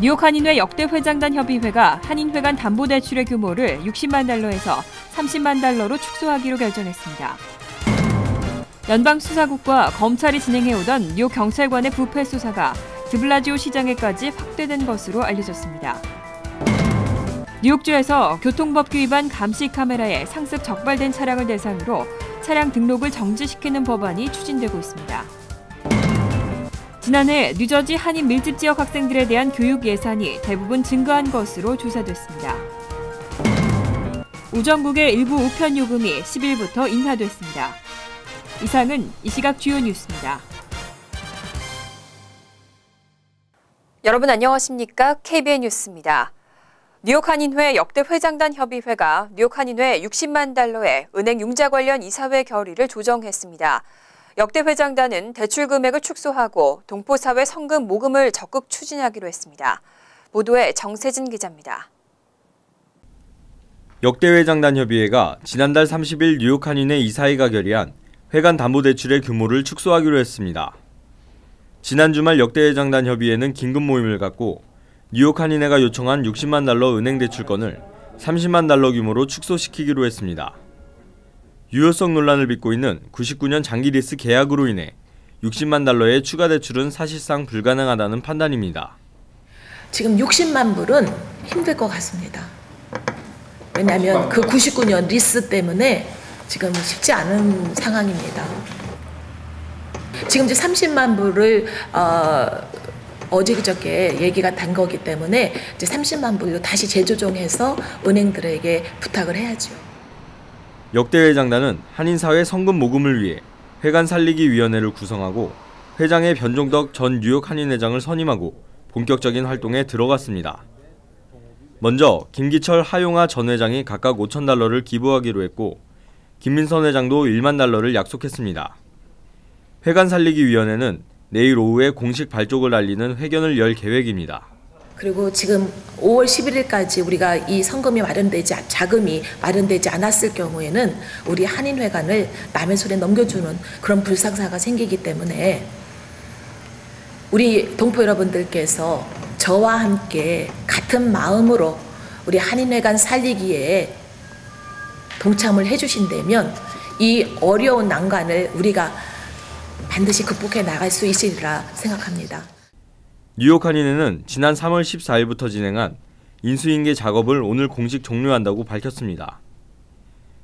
뉴욕 한인회 역대 회장단 협의회가 한인회 간 담보대출의 규모를 60만 달러에서 30만 달러로 축소하기로 결정했습니다. 연방수사국과 검찰이 진행해오던 뉴욕 경찰관의 부패 수사가 드블라지오 시장에까지 확대된 것으로 알려졌습니다. 뉴욕주에서 교통법규 위반 감시 카메라에 상습 적발된 차량을 대상으로 차량 등록을 정지시키는 법안이 추진되고 있습니다. 지난해 뉴저지 한인 밀집 지역 학생들에 대한 교육 예산이 대부분 증가한 것으로 조사됐습니다. 우정국의 일부 우편 요금이 10일부터 인하됐습니다. 이상은 이 시각 주요 뉴스입니다. 여러분 안녕하십니까? KBN 뉴스입니다. 뉴욕 한인회 역대 회장단 협의회가 뉴욕 한인회 60만 달러의 은행 융자 관련 이사회 결의를 조정했습니다. 역대 회장단은 대출 금액을 축소하고 동포사회 성금 모금을 적극 추진하기로 했습니다. 보도에 정세진 기자입니다. 역대 회장단 협의회가 지난달 30일 뉴욕 한인회 이사회가 결의한 회관 담보대출의 규모를 축소하기로 했습니다. 지난 주말 역대 회장단 협의회는 긴급 모임을 갖고 뉴욕 한인회가 요청한 60만 달러 은행 대출권을 30만 달러 규모로 축소시키기로 했습니다. 유효성 논란을 빚고 있는 99년 장기 리스 계약으로 인해 60만 달러의 추가 대출은 사실상 불가능하다는 판단입니다. 지금 60만 불은 힘들 것 같습니다. 왜냐하면 그 99년 리스 때문에 지금 쉽지 않은 상황입니다. 지금 이제 30만 불을 어제 그저께 얘기가 된 거기 때문에 이제 30만 불로 다시 재조정해서 은행들에게 부탁을 해야죠. 역대 회장단은 한인사회 성금 모금을 위해 회관 살리기 위원회를 구성하고 회장의 변종덕 전 뉴욕 한인회장을 선임하고 본격적인 활동에 들어갔습니다. 먼저 김기철, 하용하 전 회장이 각각 5천 달러를 기부하기로 했고 김민선 회장도 1만 달러를 약속했습니다. 회관 살리기 위원회는 내일 오후에 공식 발족을 알리는 회견을 열 계획입니다. 그리고 지금 5월 11일까지 우리가 이 성금이 자금이 마련되지 않았을 경우에는 우리 한인회관을 남의 손에 넘겨주는 그런 불상사가 생기기 때문에 우리 동포 여러분들께서 저와 함께 같은 마음으로 우리 한인회관 살리기에 동참을 해주신다면 이 어려운 난관을 우리가 반드시 극복해 나갈 수 있으리라 생각합니다. 뉴욕 한인회는 지난 3월 14일부터 진행한 인수인계 작업을 오늘 공식 종료한다고 밝혔습니다.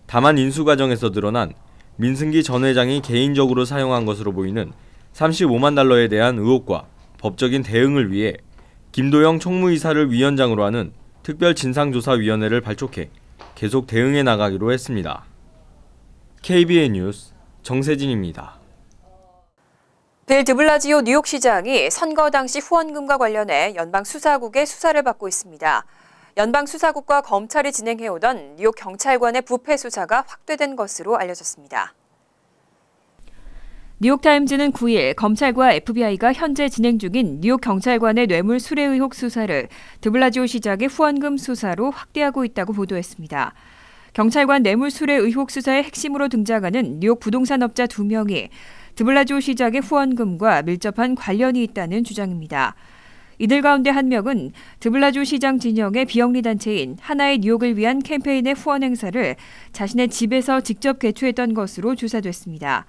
다만 인수 과정에서 드러난 민승기 전 회장이 개인적으로 사용한 것으로 보이는 35만 달러에 대한 의혹과 법적인 대응을 위해 김도영 총무이사를 위원장으로 하는 특별진상조사위원회를 발족해 계속 대응해 나가기로 했습니다. KBN 뉴스 정세진입니다. 빌 드블라지오 뉴욕시장이 선거 당시 후원금과 관련해 연방수사국의 수사를 받고 있습니다. 연방수사국과 검찰이 진행해오던 뉴욕 경찰관의 부패 수사가 확대된 것으로 알려졌습니다. 뉴욕타임즈는 9일 검찰과 FBI가 현재 진행 중인 뉴욕 경찰관의 뇌물 수뢰 의혹 수사를 드블라지오 시장의 후원금 수사로 확대하고 있다고 보도했습니다. 경찰관 뇌물 수뢰 의혹 수사의 핵심으로 등장하는 뉴욕 부동산업자 2명이 드블라지오 시장의 후원금과 밀접한 관련이 있다는 주장입니다. 이들 가운데 한 명은 드블라지오 시장 진영의 비영리 단체인 하나의 뉴욕을 위한 캠페인의 후원 행사를 자신의 집에서 직접 개최했던 것으로 조사됐습니다.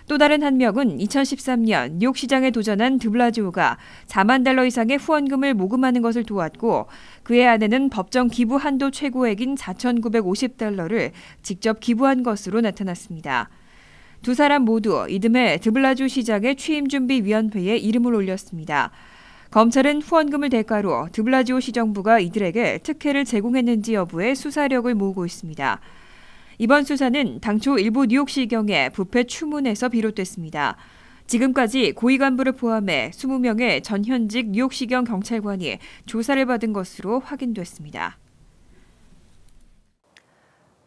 또 다른 한 명은 2013년 뉴욕시장에 도전한 드블라지오가 4만 달러 이상의 후원금을 모금하는 것을 도왔고 그의 아내는 법정 기부 한도 최고액인 4,950달러를 직접 기부한 것으로 나타났습니다. 두 사람 모두 이듬해 드블라지오 시장의 취임준비위원회에 이름을 올렸습니다. 검찰은 후원금을 대가로 드블라지오 시정부가 이들에게 특혜를 제공했는지 여부에 수사력을 모으고 있습니다. 이번 수사는 당초 일부 뉴욕시경의 부패 추문에서 비롯됐습니다. 지금까지 고위 간부를 포함해 20명의 전현직 뉴욕시경 경찰관이 조사를 받은 것으로 확인됐습니다.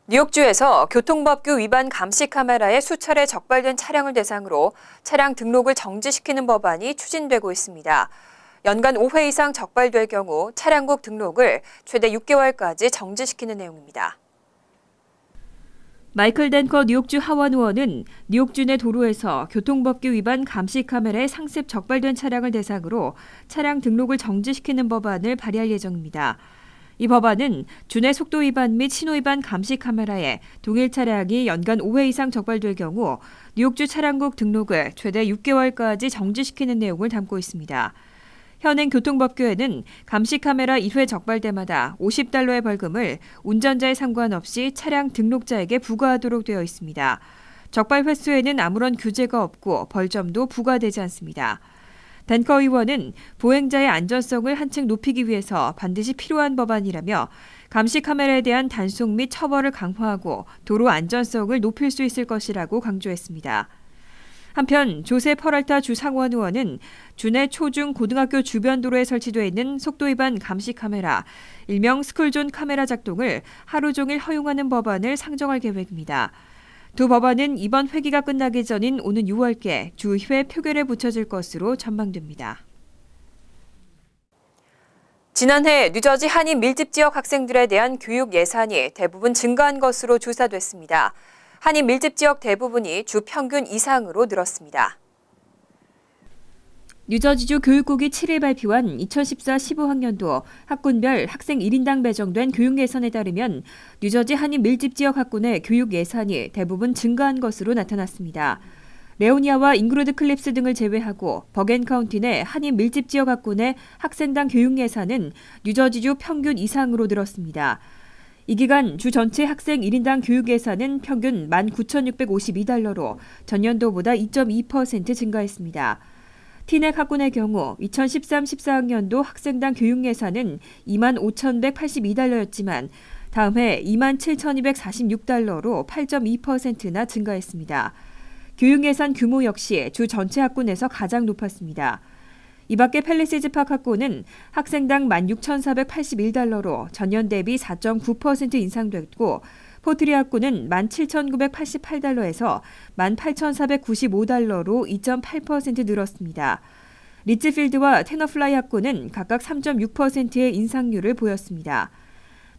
뉴욕주에서 교통법규 위반 감시 카메라에 수차례 적발된 차량을 대상으로 차량 등록을 정지시키는 법안이 추진되고 있습니다. 연간 5회 이상 적발될 경우 차량국 등록을 최대 6개월까지 정지시키는 내용입니다. 마이클 댄커 뉴욕주 하원 의원은 뉴욕주 내 도로에서 교통법규 위반 감시 카메라에 상습 적발된 차량을 대상으로 차량 등록을 정지시키는 법안을 발의할 예정입니다. 이 법안은 주내 속도 위반 및 신호 위반 감시 카메라에 동일 차량이 연간 5회 이상 적발될 경우 뉴욕주 차량국 등록을 최대 6개월까지 정지시키는 내용을 담고 있습니다. 현행 교통법규에는 감시 카메라 1회 적발 때마다 $50의 벌금을 운전자에 상관없이 차량 등록자에게 부과하도록 되어 있습니다. 적발 횟수에는 아무런 규제가 없고 벌점도 부과되지 않습니다. 댄커 의원은 보행자의 안전성을 한층 높이기 위해서 반드시 필요한 법안이라며 감시 카메라에 대한 단속 및 처벌을 강화하고 도로 안전성을 높일 수 있을 것이라고 강조했습니다. 한편 조세 퍼럴타 주 상원 의원은 주내 초중 고등학교 주변 도로에 설치되어 있는 속도 위반 감시 카메라, 일명 스쿨존 카메라 작동을 하루 종일 허용하는 법안을 상정할 계획입니다. 두 법안은 이번 회기가 끝나기 전인 오는 6월께 주의회 표결에 붙여질 것으로 전망됩니다. 지난해 뉴저지 한인 밀집 지역 학생들에 대한 교육 예산이 대부분 증가한 것으로 조사됐습니다. 한인 밀집 지역 대부분이 주 평균 이상으로 늘었습니다. 뉴저지주 교육국이 7일 발표한 2014-15학년도 학군별 학생 1인당 배정된 교육 예산에 따르면 뉴저지 한인 밀집 지역 학군의 교육 예산이 대부분 증가한 것으로 나타났습니다. 레오니아와 잉그루드 클립스 등을 제외하고 버겐 카운티 내 한인 밀집 지역 학군의 학생당 교육 예산은 뉴저지주 평균 이상으로 늘었습니다. 이 기간 주 전체 학생 1인당 교육 예산은 평균 $19,652로 전년도보다 2.2% 증가했습니다. 티넥 학군의 경우 2013-14학년도 학생당 교육 예산은 $25,182였지만 다음 해 $27,246로 8.2%나 증가했습니다. 교육 예산 규모 역시 주 전체 학군에서 가장 높았습니다. 이 밖에 팰리시즈 파크 학군은 학생당 $16,481로 전년 대비 4.9% 인상됐고 포트리 학군은 $17,988에서 $18,495로 2.8% 늘었습니다. 리츠필드와 테너플라이 학군은 각각 3.6%의 인상률을 보였습니다.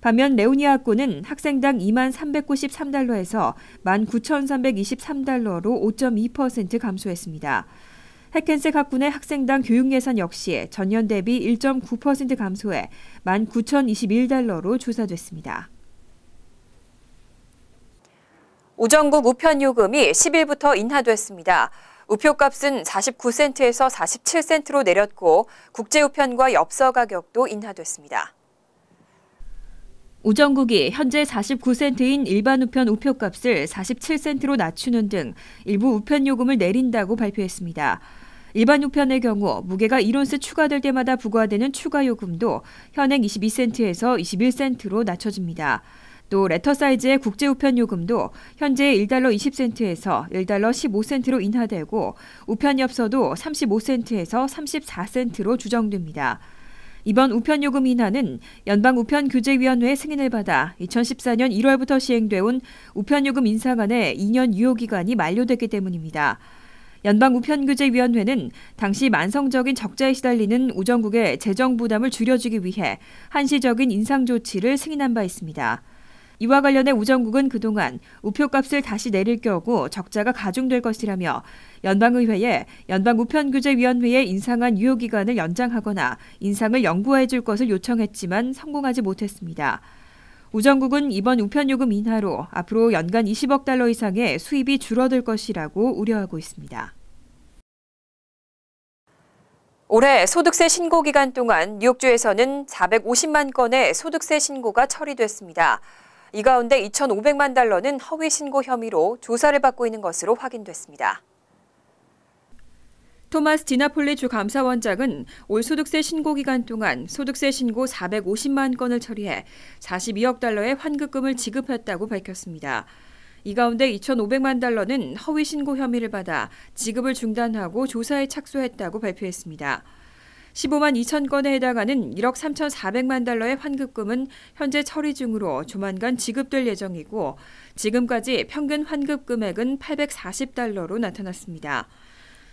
반면 레오니아 학군은 학생당 $23,393에서 $19,323로 5.2% 감소했습니다. 해켄색 학군의 학생당 교육 예산 역시 전년 대비 1.9% 감소해 $19,021로 조사됐습니다. 우정국 우편요금이 10일부터 인하됐습니다. 우표값은 49센트에서 47센트로 내렸고 국제우편과 엽서 가격도 인하됐습니다. 우정국이 현재 49센트인 일반 우편 우표값을 47센트로 낮추는 등 일부 우편 요금을 내린다고 발표했습니다. 일반 우편의 경우 무게가 1온스 추가될 때마다 부과되는 추가 요금도 현행 22센트에서 21센트로 낮춰집니다. 또 레터 사이즈의 국제 우편 요금도 현재 $1 20센트에서 $1 15센트로 인하되고 우편 엽서도 35센트에서 34센트로 조정됩니다. 이번 우편 요금 인하는 연방우편규제위원회의 승인을 받아 2014년 1월부터 시행돼온 우편 요금 인상안의 2년 유효 기간이 만료됐기 때문입니다. 연방우편규제위원회는 당시 만성적인 적자에 시달리는 우정국의 재정 부담을 줄여주기 위해 한시적인 인상 조치를 승인한 바 있습니다. 이와 관련해 우정국은 그동안 우표값을 다시 내릴 경우 적자가 가중될 것이라며 연방의회에 연방우편규제위원회의 인상안 유효기간을 연장하거나 인상을 영구화해 줄 것을 요청했지만 성공하지 못했습니다. 우정국은 이번 우편요금 인하로 앞으로 연간 $20억 이상의 수입이 줄어들 것이라고 우려하고 있습니다. 올해 소득세 신고 기간 동안 뉴욕주에서는 450만 건의 소득세 신고가 처리됐습니다. 이 가운데 $2,500만 허위 신고 혐의로 조사를 받고 있는 것으로 확인됐습니다. 토마스 디나폴리 주 감사원장은 올 소득세 신고 기간 동안 소득세 신고 450만 건을 처리해 $42억 환급금을 지급했다고 밝혔습니다. 이 가운데 $2,500만 허위 신고 혐의를 받아 지급을 중단하고 조사에 착수했다고 발표했습니다. 15만 2천 건에 해당하는 $1억 3,400만 환급금은 현재 처리 중으로 조만간 지급될 예정이고 지금까지 평균 환급 금액은 $840로 나타났습니다.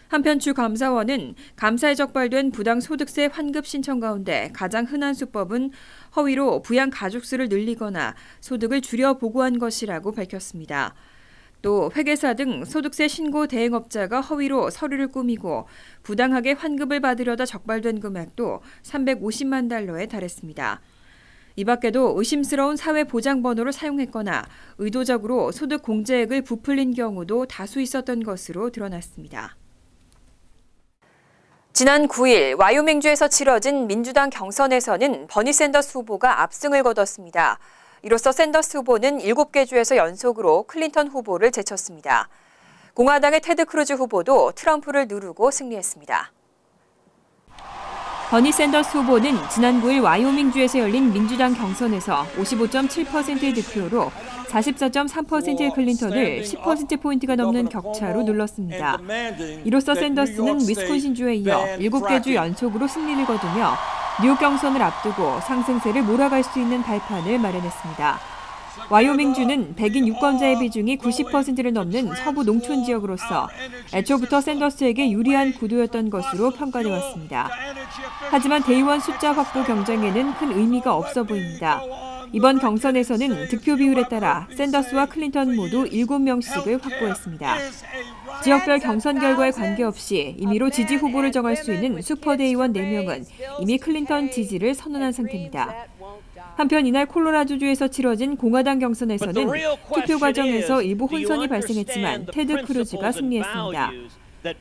한편 주 감사원은 감사에 적발된 부당소득세 환급 신청 가운데 가장 흔한 수법은 허위로 부양 가족수를 늘리거나 소득을 줄여 보고한 것이라고 밝혔습니다. 또 회계사 등 소득세 신고 대행업자가 허위로 서류를 꾸미고 부당하게 환급을 받으려다 적발된 금액도 350만 달러에 달했습니다. 이 밖에도 의심스러운 사회보장번호를 사용했거나 의도적으로 소득 공제액을 부풀린 경우도 다수 있었던 것으로 드러났습니다. 지난 9일 와이오밍주에서 치러진 민주당 경선에서는 버니 샌더스 후보가 압승을 거뒀습니다. 이로써 샌더스 후보는 7개 주에서 연속으로 클린턴 후보를 제쳤습니다. 공화당의 테드 크루즈 후보도 트럼프를 누르고 승리했습니다. 버니 샌더스 후보는 지난 9일 와이오밍주에서 열린 민주당 경선에서 55.7%의 득표로 44.3%의 클린턴을 10%포인트가 넘는 격차로 눌렀습니다. 이로써 샌더스는 위스콘신주에 이어 7개 주 연속으로 승리를 거두며 뉴욕 경선을 앞두고 상승세를 몰아갈 수 있는 발판을 마련했습니다. 와이오밍주는 백인 유권자의 비중이 90%를 넘는 서부 농촌 지역으로서 애초부터 샌더스에게 유리한 구도였던 것으로 평가돼 왔습니다. 하지만 대의원 숫자 확보 경쟁에는 큰 의미가 없어 보입니다. 이번 경선에서는 득표 비율에 따라 샌더스와 클린턴 모두 7명씩을 확보했습니다. 지역별 경선 결과에 관계없이 임의로 지지 후보를 정할 수 있는 슈퍼대의원 4명은 이미 클린턴 지지를 선언한 상태입니다. 한편 이날 콜로라도주에서 치러진 공화당 경선에서는 투표 과정에서 일부 혼선이 발생했지만 테드 크루즈가 승리했습니다.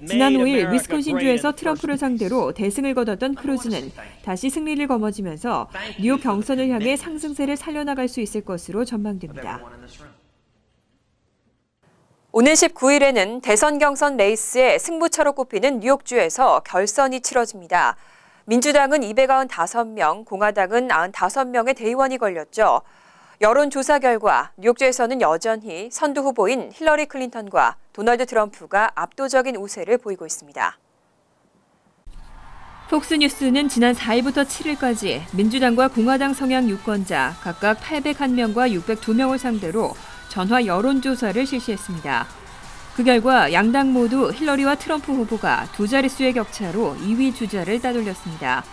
지난 5일 위스콘신주에서 트럼프를 상대로 대승을 거뒀던 크루즈는 다시 승리를 거머쥐면서 뉴욕 경선을 향해 상승세를 살려나갈 수 있을 것으로 전망됩니다. 오는 19일에는 대선 경선 레이스의 승부처로 꼽히는 뉴욕주에서 결선이 치러집니다. 민주당은 295명, 공화당은 95명의 대의원이 걸렸죠. 여론조사 결과 뉴욕주에서는 여전히 선두 후보인 힐러리 클린턴과 도널드 트럼프가 압도적인 우세를 보이고 있습니다. 폭스뉴스는 지난 4일부터 7일까지 민주당과 공화당 성향 유권자 각각 801명과 602명을 상대로 전화 여론조사를 실시했습니다. 그 결과 양당 모두 힐러리와 트럼프 후보가 두 자릿수의 격차로 2위 주자를 따돌렸습니다.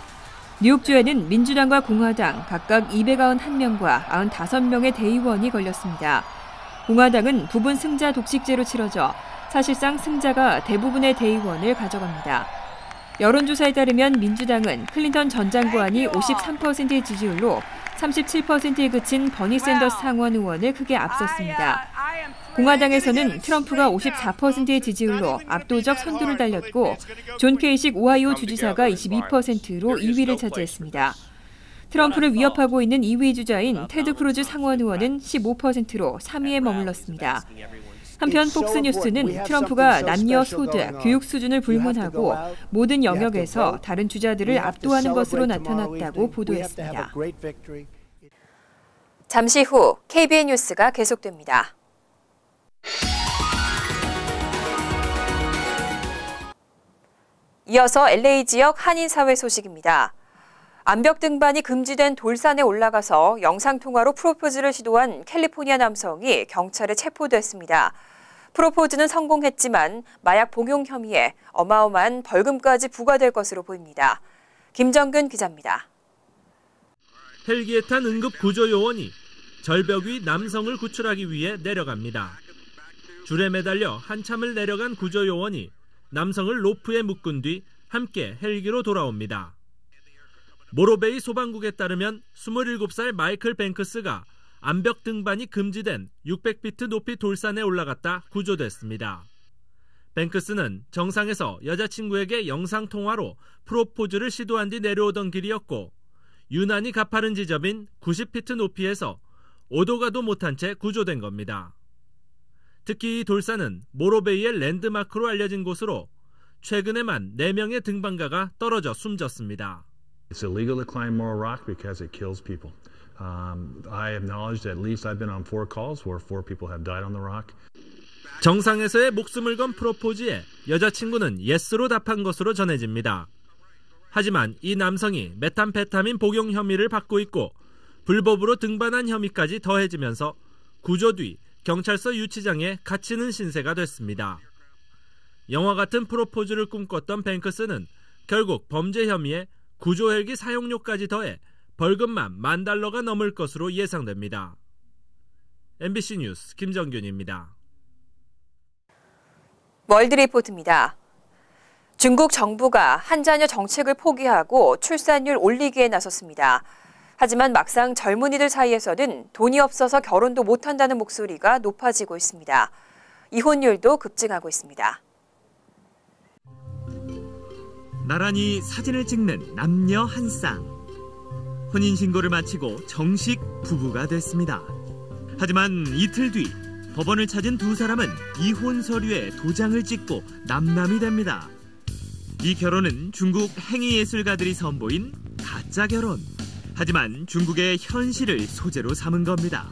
뉴욕주에는 민주당과 공화당 각각 291명과 95명의 대의원이 걸렸습니다. 공화당은 부분 승자 독식제로 치러져 사실상 승자가 대부분의 대의원을 가져갑니다. 여론조사에 따르면 민주당은 클린턴 전 장관이 53%의 지지율로 37%에 그친 버니 샌더스 상원 의원을 크게 앞섰습니다. 공화당에서는 트럼프가 54%의 지지율로 압도적 선두를 달렸고 존 케이식 오하이오 주지사가 22%로 2위를 차지했습니다. 트럼프를 위협하고 있는 2위 주자인 테드 크루즈 상원 의원은 15%로 3위에 머물렀습니다. 한편 폭스뉴스는 트럼프가 남녀, 소득, 교육 수준을 불문하고 모든 영역에서 다른 주자들을 압도하는 것으로 나타났다고 보도했습니다. 잠시 후 KBN 뉴스가 계속됩니다. 이어서 LA 지역 한인사회 소식입니다. 암벽 등반이 금지된 돌산에 올라가서 영상통화로 프로포즈를 시도한 캘리포니아 남성이 경찰에 체포됐습니다. 프로포즈는 성공했지만 마약 복용 혐의에 어마어마한 벌금까지 부과될 것으로 보입니다. 김정근 기자입니다. 헬기에 탄 응급 구조 요원이 절벽 위 남성을 구출하기 위해 내려갑니다. 줄에 매달려 한참을 내려간 구조 요원이 남성을 로프에 묶은 뒤 함께 헬기로 돌아옵니다. 모로베이 소방국에 따르면 27살 마이클 뱅크스가 암벽 등반이 금지된 600피트 높이 돌산에 올라갔다 구조됐습니다. 뱅크스는 정상에서 여자친구에게 영상통화로 프로포즈를 시도한 뒤 내려오던 길이었고 유난히 가파른 지점인 90피트 높이에서 오도 가도 못한 채 구조된 겁니다. 특히 이 돌산은 모로베이의 랜드마크로 알려진 곳으로 최근에만 4명의 등반가가 떨어져 숨졌습니다. It's illegal to climb Morro Rock because it kills people. I have knowledge that at least I've been on 4 calls where 4 people have died on the rock. 정상에서의 목숨을 건 프로포즈에 여자친구는 예스로 답한 것으로 전해집니다. 하지만 이 남성이 메탐페타민 복용 혐의를 받고 있고 불법으로 등반한 혐의까지 더해지면서 구조 뒤 경찰서 유치장에 갇히는 신세가 됐습니다. 영화 같은 프로포즈를 꿈꿨던 뱅크스는 결국 범죄 혐의에 구조 헬기 사용료까지 더해 벌금만 $10,000가 넘을 것으로 예상됩니다. MBC 뉴스 김정균입니다. 월드리포트입니다. 중국 정부가 한 자녀 정책을 포기하고 출산율 올리기에 나섰습니다. 하지만 막상 젊은이들 사이에서는 돈이 없어서 결혼도 못한다는 목소리가 높아지고 있습니다. 이혼율도 급증하고 있습니다. 나란히 사진을 찍는 남녀 한 쌍. 혼인신고를 마치고 정식 부부가 됐습니다. 하지만 이틀 뒤 법원을 찾은 두 사람은 이혼 서류에 도장을 찍고 남남이 됩니다. 이 결혼은 중국 행위예술가들이 선보인 가짜 결혼. 하지만 중국의 현실을 소재로 삼은 겁니다.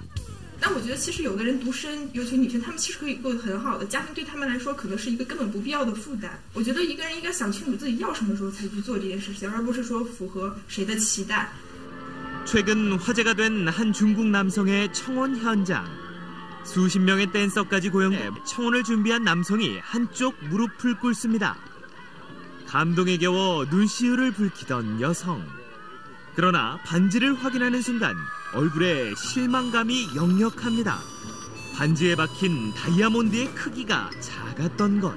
但我觉得其实有的人独身，尤其女性，她们其实可以过得很好的家庭，对她们来说可能是一个根本不必要的负担。我觉得一个人应该想清楚自己要什么时候才去做这件事情，而不是说符合谁的期待。 최근 화제가 된 한 중국 남성의 청혼 현장. 수십 명의 댄서까지 고용해 청혼을 준비한 남성이 한쪽 무릎을 꿇습니다. 감동에 겨워 눈시울을 붉히던 여성. 그러나 반지를 확인하는 순간 얼굴에 실망감이 역력합니다. 반지에 박힌 다이아몬드의 크기가 작았던 것.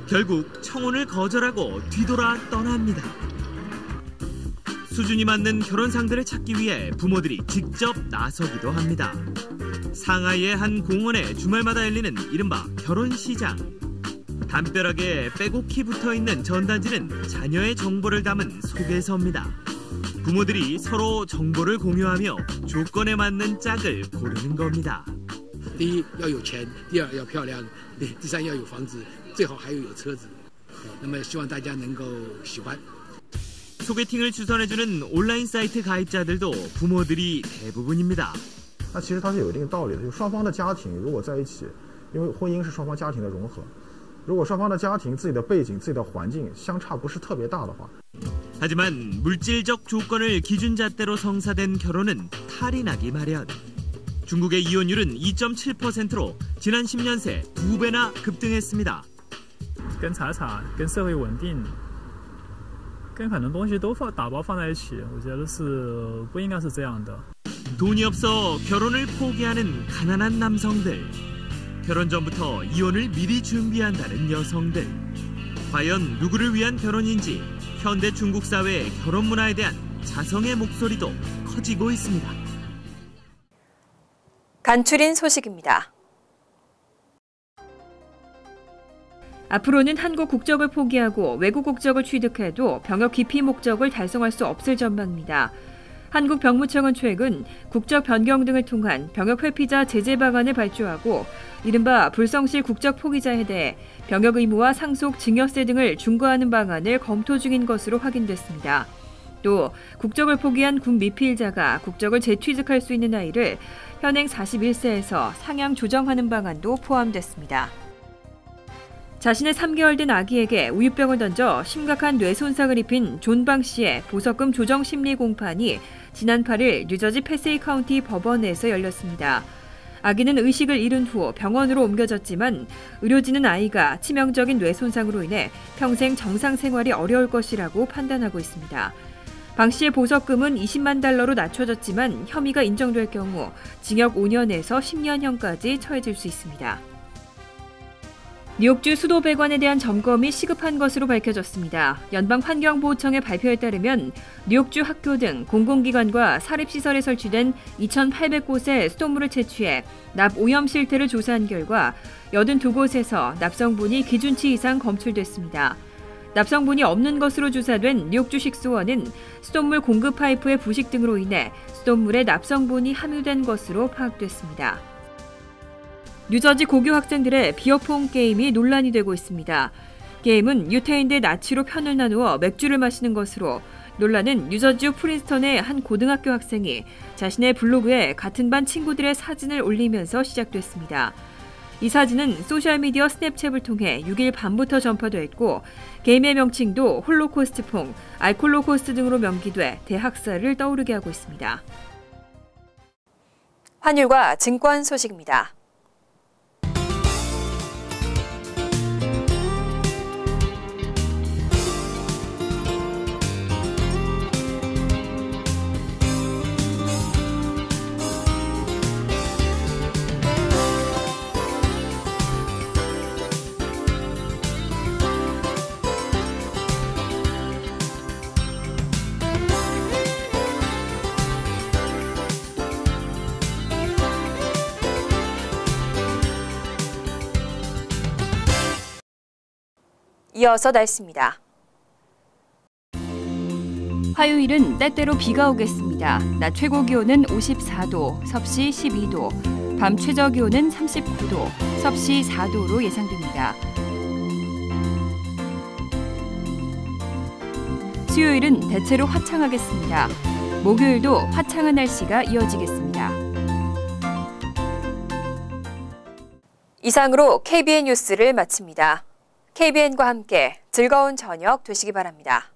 결국 청혼을 거절하고 뒤돌아 떠납니다. 수준이 맞는 결혼 상대를 찾기 위해 부모들이 직접 나서기도 합니다. 상하이의 한 공원에 주말마다 열리는 이른바 결혼시장. 담벼락에 빼곡히 붙어있는 전단지는 자녀의 정보를 담은 소개서입니다. 부모들이 서로 정보를 공유하며 조건에 맞는 짝을 고르는 겁니다. 第一要有钱，第二要漂亮，第三要有房子，最好还有车子。那么希望大家能够喜欢。 소개팅을 추천해주는 온라인 사이트 가입자들도 부모들이 대부분입니다. 那其实它是有一定道理的，就双方的家庭如果在一起，因为婚姻是双方家庭的融合，如果双方的家庭自己的背景、自己的环境相差不是特别大的话。 하지만 물질적 조건을 기준잣대로 성사된 결혼은 탈이 나기 마련. 중국의 이혼율은 2.7%로 지난 10년 새 2배나 급등했습니다. 跟财产、跟社会稳定、跟很多东西都打包放在一起，我觉得是不应该是这样的。 돈이 없어 결혼을 포기하는 가난한 남성들. 결혼 전부터 이혼을 미리 준비한다는 여성들. 과연 누구를 위한 결혼인지 현대 중국 사회의 결혼 문화에 대한 자성의 목소리도 커지고 있습니다. 간추린 소식입니다. 앞으로는 한국 국적을 포기하고 외국 국적을 취득해도 병역 기피 목적을 달성할 수 없을 전망입니다. 한국 병무청은 최근 국적 변경 등을 통한 병역 회피자 제재 방안을 발주하고 이른바 불성실 국적 포기자에 대해 병역 의무와 상속 증여세 등을 중과하는 방안을 검토 중인 것으로 확인됐습니다. 또 국적을 포기한 군 미피일자가 국적을 재취득할 수 있는 나이를 현행 41세에서 상향 조정하는 방안도 포함됐습니다. 자신의 3개월 된 아기에게 우유병을 던져 심각한 뇌 손상을 입힌 존 방 씨의 보석금 조정 심리 공판이 지난 8일 뉴저지 패세이 카운티 법원에서 열렸습니다. 아기는 의식을 잃은 후 병원으로 옮겨졌지만 의료진은 아이가 치명적인 뇌 손상으로 인해 평생 정상 생활이 어려울 것이라고 판단하고 있습니다. 방 씨의 보석금은 $200,000로 낮춰졌지만 혐의가 인정될 경우 징역 5년에서 10년형까지 처해질 수 있습니다. 뉴욕주 수도 배관에 대한 점검이 시급한 것으로 밝혀졌습니다. 연방환경보호청의 발표에 따르면 뉴욕주 학교 등 공공기관과 사립시설에 설치된 2,800곳의 수돗물을 채취해 납 오염 실태를 조사한 결과 82곳에서 납성분이 기준치 이상 검출됐습니다. 납성분이 없는 것으로 조사된 뉴욕주 식수원은 수돗물 공급 파이프의 부식 등으로 인해 수돗물에 납성분이 함유된 것으로 파악됐습니다. 뉴저지 고교 학생들의 비어폰 게임이 논란이 되고 있습니다. 게임은 유태인대 나치로 편을 나누어 맥주를 마시는 것으로 논란은 뉴저지주 프린스턴의 한 고등학교 학생이 자신의 블로그에 같은 반 친구들의 사진을 올리면서 시작됐습니다. 이 사진은 소셜미디어 스냅챗을 통해 6일 밤부터 전파됐고 게임의 명칭도 홀로코스트퐁, 알콜로코스트 등으로 명기돼 대학살을 떠오르게 하고 있습니다. 환율과 증권 소식입니다. 이어서 날씨입니다. 화요일은 때때로 비가 오겠습니다. 낮 최고 기온은 54도, 섭씨 12도, 밤 최저 기온은 39도, 섭씨 4도로 예상됩니다. 수요일은 대체로 화창하겠습니다. 목요일도 화창한 날씨가 이어지겠습니다. 이상으로 KBN 뉴스를 마칩니다. KBN과 함께 즐거운 저녁 되시기 바랍니다.